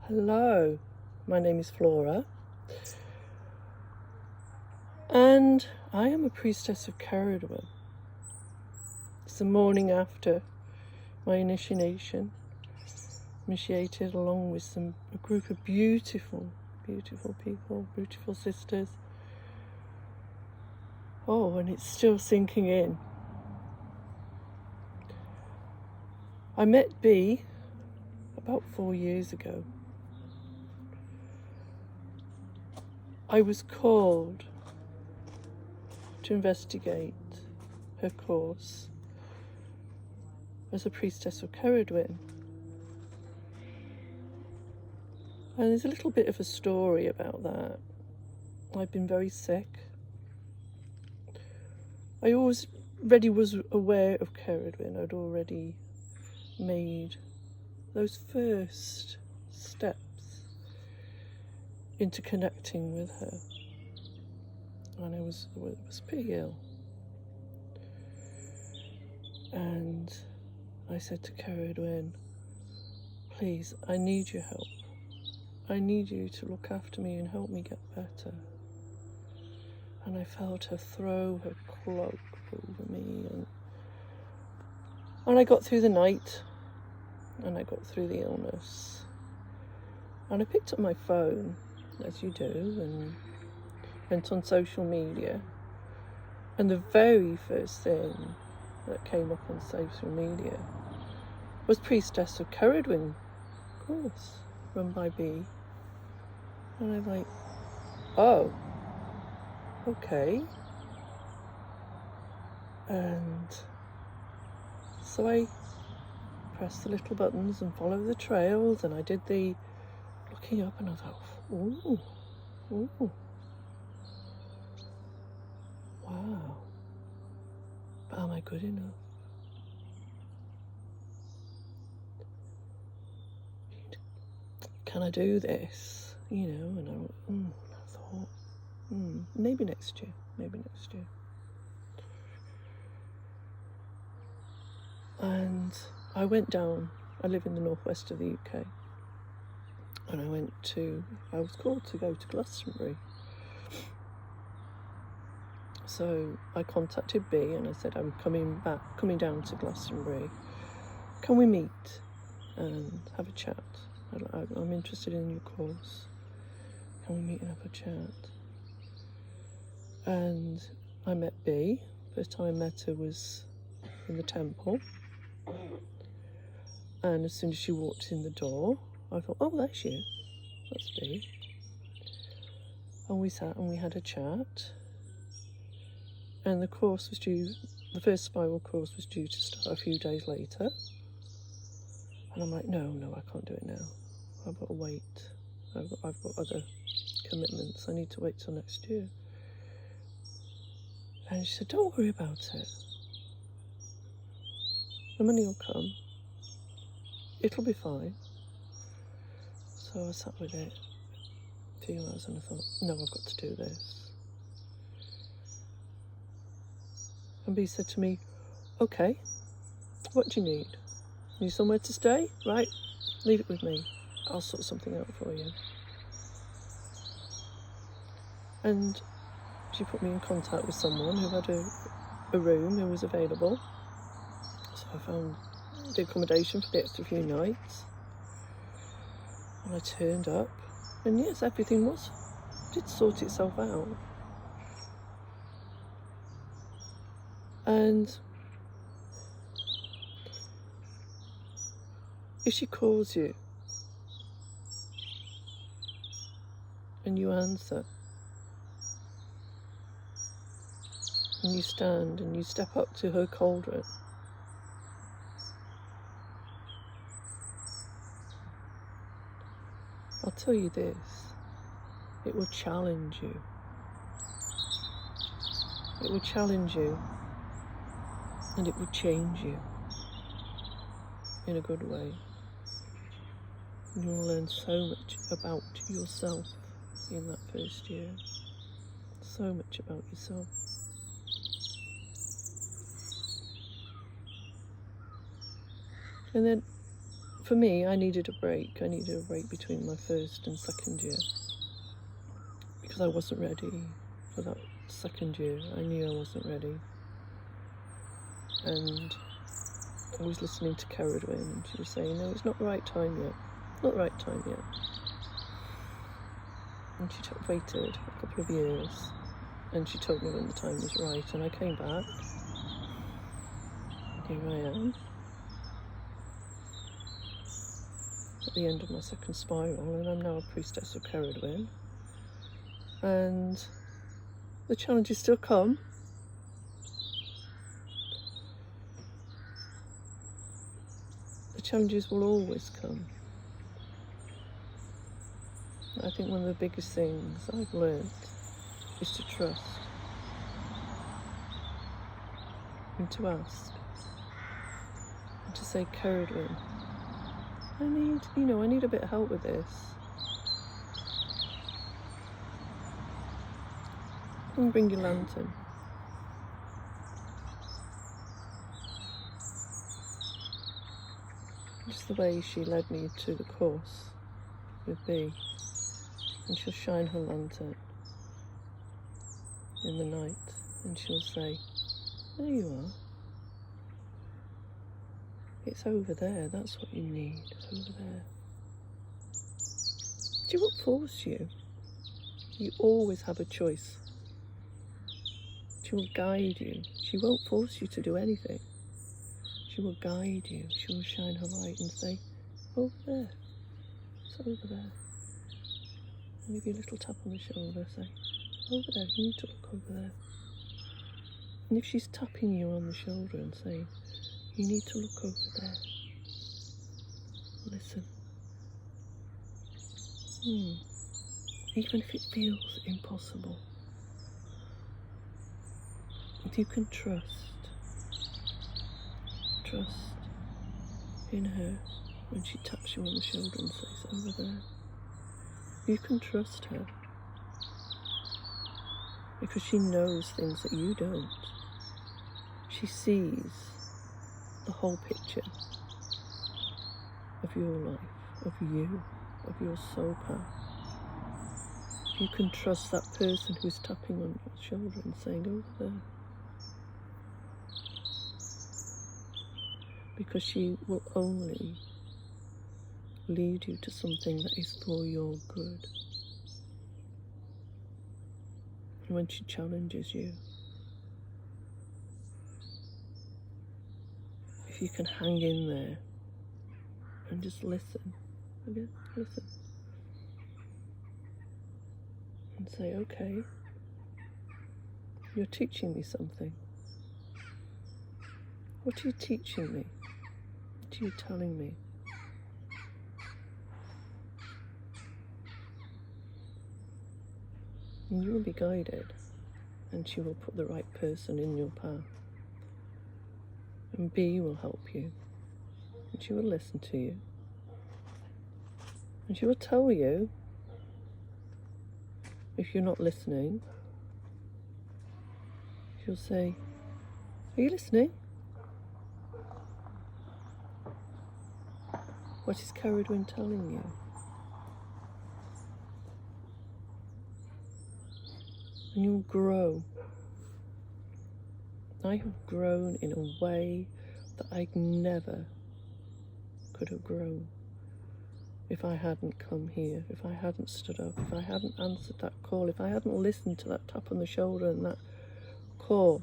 Hello, my name is Flora, and I am a priestess of Caradwell. It's the morning after my initiated along with a group of beautiful people, beautiful sisters. Oh, and it's still sinking in. I met B about 4 years ago. I was called to investigate her course as a priestess of Caradwell. And there's a little bit of a story about that. I've been very sick. I already was aware of Caradwell. I'd already made those first steps into connecting with her. And I was pretty ill. And I said to Caradwell, please, I need your help. I need you to look after me and help me get better. And I felt her throw her cloak over me, and I got through the night, and I got through the illness. And I picked up my phone, as you do, and went on social media. And the very first thing that came up on social media was Priestess of Caradwell course, run by B. And I'm like, oh, okay. And so I pressed the little buttons and followed the trails, and I did the looking up, and I thought, ooh, wow. But am I good enough? Can I do this? You know, and I thought, maybe next year. And I went down. I live in the northwest of the UK. And I was called to go to Glastonbury. So I contacted B and I said, I'm coming down to Glastonbury. Can we meet and have a chat? I'm interested in your course. Can we meet and have a chat? And I met B. First time I met her was in the temple. And as soon as she walked in the door, I thought, oh, that's you. That's B. And we sat and we had a chat. And the first spiral course was due to start a few days later. And I'm like, no, I can't do it now. I've got to wait. I've got other commitments. I need to wait till next year. And she said, don't worry about it. The money will come. It'll be fine. So I sat with it a few hours and I thought, no, I've got to do this. And B said to me, okay, what do you need? Need somewhere to stay? Right, leave it with me. I'll sort something out for you. And she put me in contact with someone who had a room who was available. So I found the accommodation for the extra few nights. And I turned up, and yes, everything did sort itself out. And if she calls you and you answer, and you stand and you step up to her cauldron, I'll tell you this, it will challenge you. It will challenge you, and it will change you in a good way. And you'll learn so much about yourself in that first year. So much about yourself. And then for me, I needed a break. I needed a break between my first and second year, because I wasn't ready for that second year. I knew I wasn't ready. And I was listening to Caradwin, and she was saying, no, it's not the right time yet. Not the right time yet. And she waited a couple of years, and she told me when the time was right, and I came back. Here I am, at the end of my second spiral, and I'm now a priestess of Caradwin. And the challenges still come. The challenges will always come. I think one of the biggest things I've learned is to trust and to ask and to say, Caradwin, I need a bit of help with this. And bring your lantern. Just the way she led me to the course with B. And she'll shine her lantern in the night, and she'll say, there you are. It's over there, that's what you need, over there. She won't force you. You always have a choice. She will guide you. She won't force you to do anything. She will guide you. She will shine her light and say, over there, it's over there. And give you a little tap on the shoulder, say, over there, you need to look over there. And if she's tapping you on the shoulder and saying, you need to look over there, listen. Even if it feels impossible, if you can trust in her when she taps you on the shoulder and says, over there. You can trust her, because she knows things that you don't. She sees the whole picture of your life, of you, of your soul path. You can trust that person who's tapping on your shoulder and saying, over there. Because she will only lead you to something that is for your good. And when she challenges you, if you can hang in there and just listen, again, listen, and say, okay, you're teaching me something. What are you teaching me? What are you telling me? And you will be guided, and she will put the right person in your path. And B will help you, and she will listen to you. And she will tell you if you're not listening. She'll say, are you listening? What is Caradwin telling you? And you'll grow. I have grown in a way that I never could have grown if I hadn't come here, if I hadn't stood up, if I hadn't answered that call, if I hadn't listened to that tap on the shoulder and that call.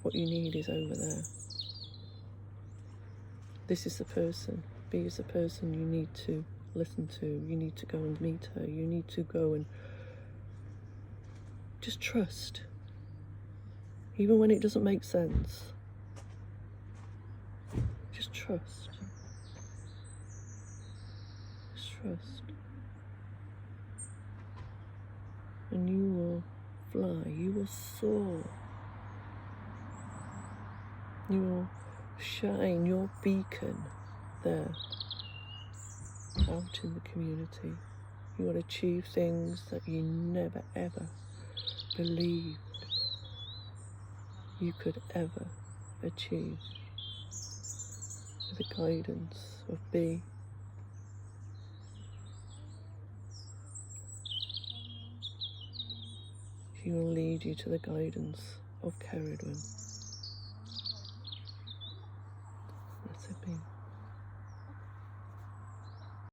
What you need is over there. This is the person. B is the person you need to listen to. You need to go and meet her. You need to go and just trust. Even when it doesn't make sense. Just trust. Just trust. And you will fly. You will soar. You will shine your beacon there out in the community. You will achieve things that you never ever believed you could ever achieve with the guidance of B. She will lead you to the guidance of Ceridwen. Let it be.